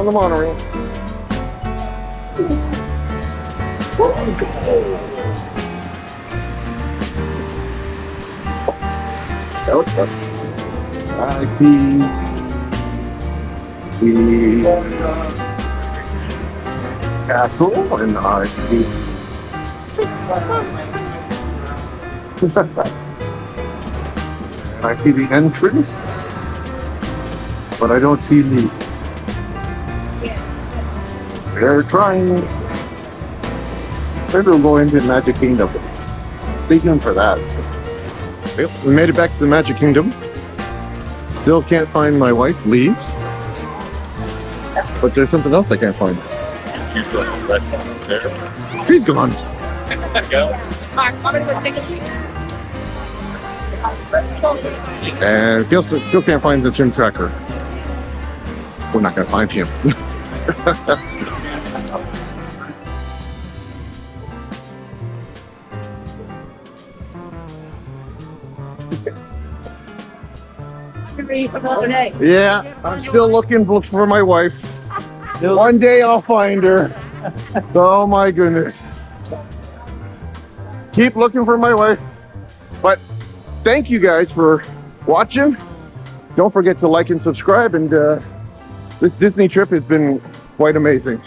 on the monorail. That was fun. I see the castle and I see and I see the entrance, but I don't see me. They're trying. Maybe we'll go into Magic Kingdom. Stay tuned for that. Yep, we made it back to the Magic Kingdom. Still can't find my wife, Lee's. But there's something else I can't find. She's gone. I'm gonna go take a peek. And still can't find the Jim tracker. We're not gonna find him. Yeah, I'm still looking for my wife. One day I'll find her. Oh my goodness. Keep looking for my wife. But thank you guys for watching. Don't forget to like and subscribe. And this Disney trip has been quite amazing.